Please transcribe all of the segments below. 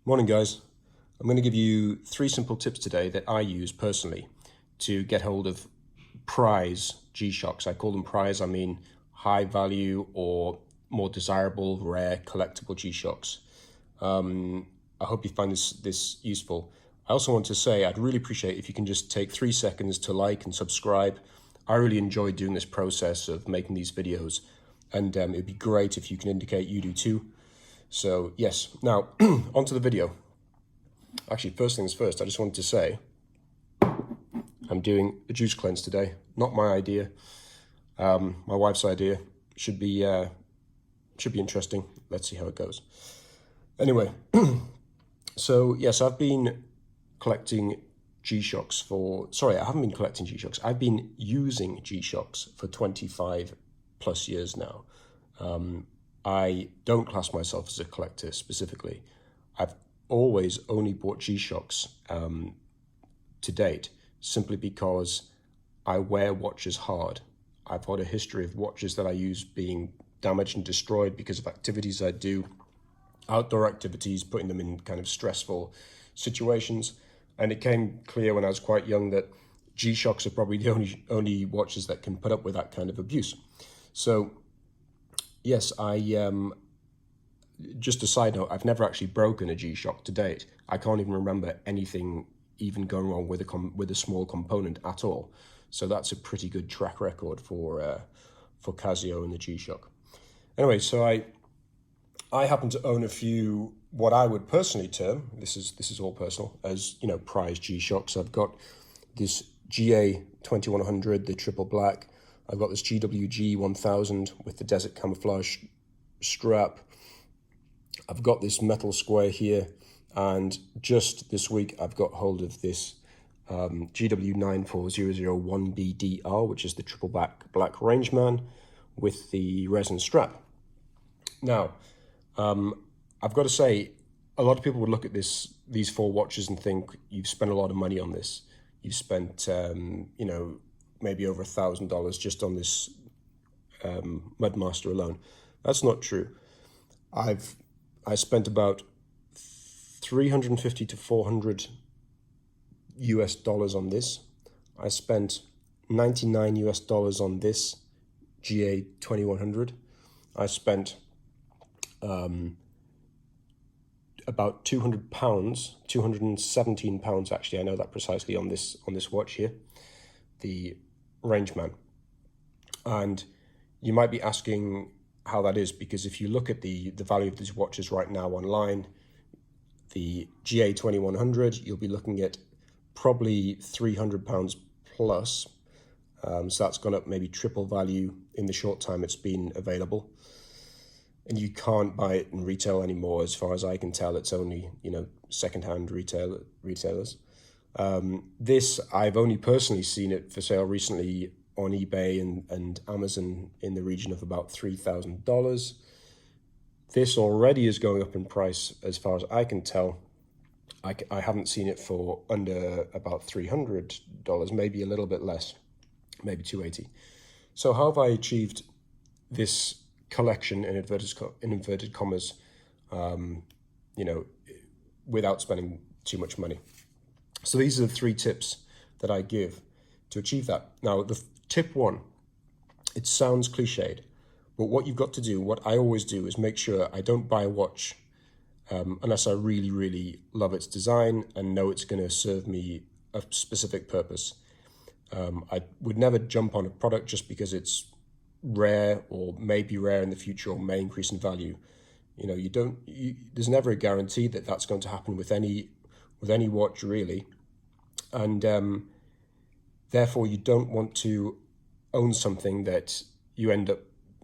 Morning guys. I'm going to give you 3 simple tips today that I use personally to get hold of prize G-Shocks. I call them prize, I mean high value or more desirable, rare, collectible G-Shocks. I hope you find this useful. I also want to say I'd really appreciate if you can just take 3 seconds to like and subscribe. I really enjoy doing this process of making these videos, and it'd be great if you can indicate you do too. So yes, now onto the video. Actually, first things first, I just wanted to say I'm doing a juice cleanse today. Not my idea, my wife's idea. Should be interesting. Let's see how it goes. Anyway, so yes, I've been collecting G-Shocks for, sorry, I haven't been collecting G-Shocks. I've been using G-Shocks for 25 plus years now. I don't class myself as a collector specifically. I've always only bought G-Shocks to date simply because I wear watches hard. I've had a history of watches that I use being damaged and destroyed because of activities I do, outdoor activities, putting them in kind of stressful situations. And it came clear when I was quite young that G-Shocks are probably the only watches that can put up with that kind of abuse. So yes, just a side note, I've never actually broken a G-Shock to date. I can't even remember anything even going wrong with a small component at all. So that's a pretty good track record for Casio and the G-Shock. Anyway, so I happen to own a few what I would personally term, this is all personal, as prize G-Shocks. I've got this GA 2100, the triple black. I've got this GWG 1000 with the desert camouflage strap. I've got this metal square here, and just this week I've got hold of this GW94001BDR, which is the triple black Rangeman with the resin strap. Now, I've got to say, a lot of people would look at these 4 watches and think you've spent a lot of money on this. You've spent, maybe over $1,000 just on this Mudmaster alone. That's not true. I spent about 350 to 400 US dollars on this. I spent 99 US dollars on this GA 2100. I spent about 200 pounds, 217 pounds actually, I know that precisely, on this watch here, the Rangeman. And you might be asking how that is, because if you look at the value of these watches right now online, the GA 2100, you'll be looking at probably 300 pounds plus. So that's gone up maybe triple value in the short time it's been available. And you can't buy it in retail anymore, as far as I can tell. It's only, secondhand retailers. This, I've only personally seen it for sale recently on eBay and Amazon in the region of about $3,000. This already is going up in price, as far as I can tell. I haven't seen it for under about $300, maybe a little bit less, maybe $280. So how have I achieved this collection in inverted commas, without spending too much money? So these are the 3 tips that I give to achieve that. Now, the tip 1, it sounds cliched, but what you've got to do, what I always do, is make sure I don't buy a watch unless I really, really love its design and know it's going to serve me a specific purpose. I would never jump on a product just because it's rare or may be rare in the future or may increase in value. There's never a guarantee that that's going to happen with any watch, really. And therefore you don't want to own something that you end up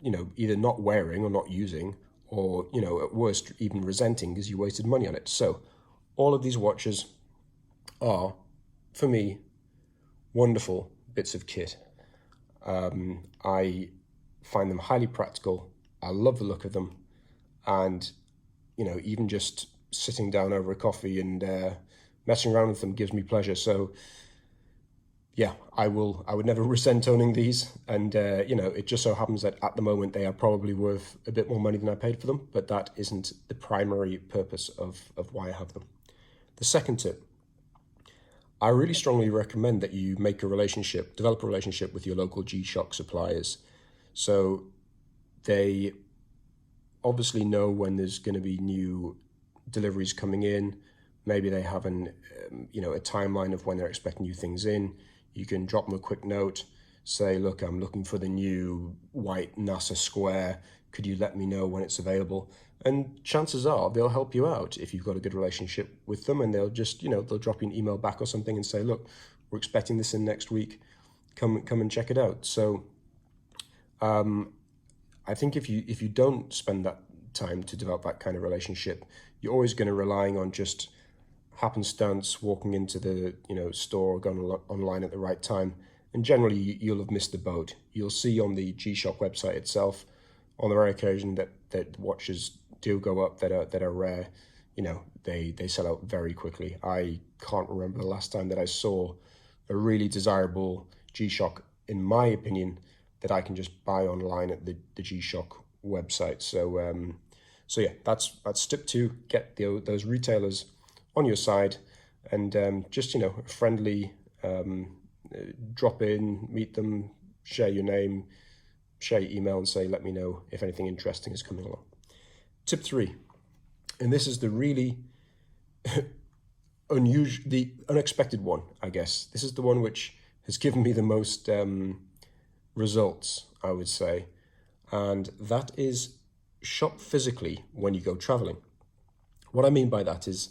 either not wearing or not using, or at worst even resenting because you wasted money on it. So all of these watches are, for me, wonderful bits of kit. I find them highly practical. I love the look of them, and even just sitting down over a coffee and messing around with them gives me pleasure. So yeah, I would never resent owning these. And, it just so happens that at the moment they are probably worth a bit more money than I paid for them, but that isn't the primary purpose of why I have them. The second tip, I really strongly recommend that you develop a relationship with your local GShock suppliers. So they obviously know when there's going to be new deliveries coming in. Maybe they have a timeline of when they're expecting new things in. You can drop them a quick note, say, look, I'm looking for the new white NASA square. Could you let me know when it's available? And chances are they'll help you out if you've got a good relationship with them, and they'll just, they'll drop you an email back or something and say, look, we're expecting this in next week. Come and check it out. So I think if you don't spend that time to develop that kind of relationship, you're always going to relying on just happenstance, walking into the store or going online at the right time, and generally you'll have missed the boat. You'll see on the GShock website itself, on the rare occasion that watches do go up that are rare, they sell out very quickly. I can't remember the last time that I saw a really desirable GShock, in my opinion, that I can just buy online at the GShock website. So yeah, that's step two. Get those retailers on your side, and just a friendly drop in, meet them, share your name, share your email, and say, let me know if anything interesting is coming along. Tip three, and this is the really the unexpected one, I guess. This is the one which has given me the most results, I would say, and that is shop physically when you go traveling. What I mean by that is,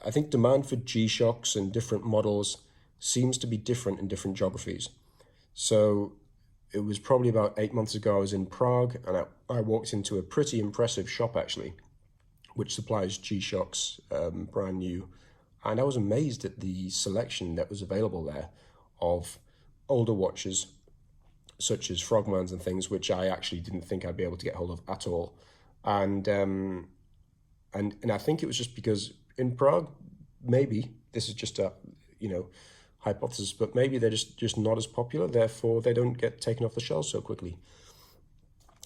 I think demand for GShocks and different models seems to be different in different geographies. So it was probably about 8 months ago I was in Prague, and I walked into a pretty impressive shop actually, which supplies GShocks, brand new. And I was amazed at the selection that was available there of older watches, such as Frogmans and things, which I actually didn't think I'd be able to get hold of at all. And I think it was just because in Prague, maybe this is just a hypothesis, but maybe they're just not as popular, therefore they don't get taken off the shelves so quickly.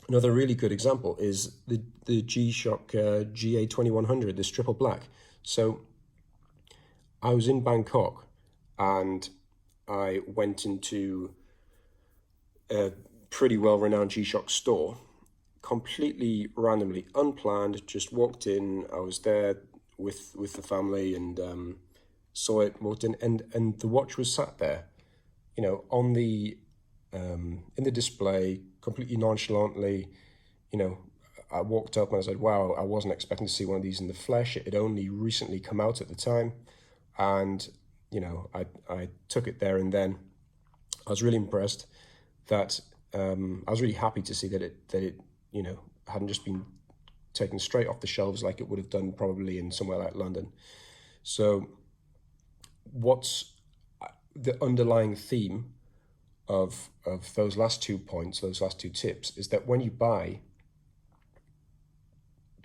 Another really good example is the GShock GA2100, this triple black. So I was in Bangkok and I went into a pretty well-renowned GShock store, completely randomly, unplanned, just walked in. I was there with the family and saw it, walked in, and the watch was sat there, on the in the display, completely nonchalantly. I walked up and I said, wow, I wasn't expecting to see one of these in the flesh. It had only recently come out at the time, and I took it there and then. I was really impressed that I was really happy to see that it hadn't just been taken straight off the shelves like it would have done probably in somewhere like London. So what's the underlying theme of those last 2 points, those last 2 tips, is that when you buy,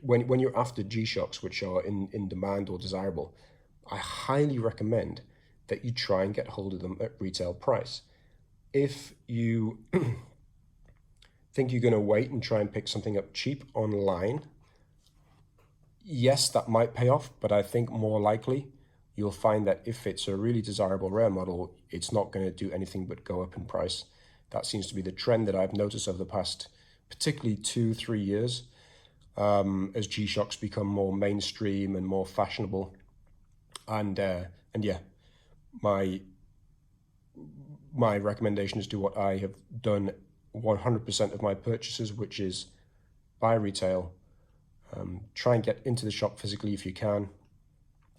when you're after GShocks which are in demand or desirable, I highly recommend that you try and get hold of them at retail price. If you think you're going to wait and try and pick something up cheap online, yes, that might pay off, but I think more likely you'll find that if it's a really desirable rare model, it's not going to do anything but go up in price. That seems to be the trend that I've noticed over the past, particularly 2-3 years, as GShocks become more mainstream and more fashionable. And yeah, my recommendation is do what I have done 100% of my purchases, which is buy retail, try and get into the shop physically if you can.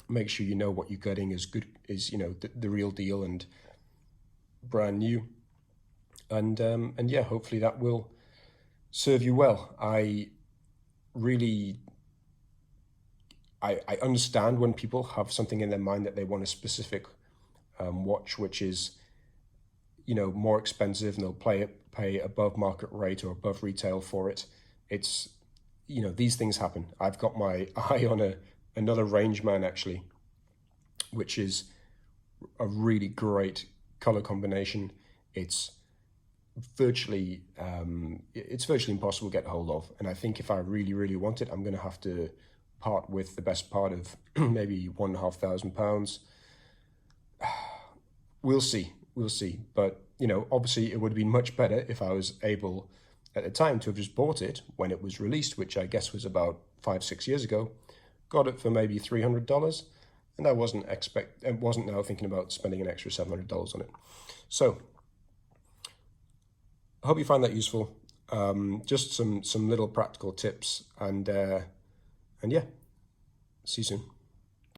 Make sure you know what you're getting is good, is the real deal and brand new, and yeah, hopefully that will serve you well. I understand when people have something in their mind that they want a specific watch which is more expensive, and they'll pay above market rate or above retail for it. It's these things happen. I've got my eye on another Rangeman actually, which is a really great color combination. It's virtually impossible to get hold of. And I think if I really want it, I'm going to have to part with the best part of maybe £1,500. We'll see. But, you know, obviously it would have been much better if I was able at the time to have just bought it when it was released, which I guess was about 5-6 years ago. Got it for maybe $300, and I wasn't now thinking about spending an extra $700 on it. So I hope you find that useful. Just some little practical tips, and yeah, see you soon.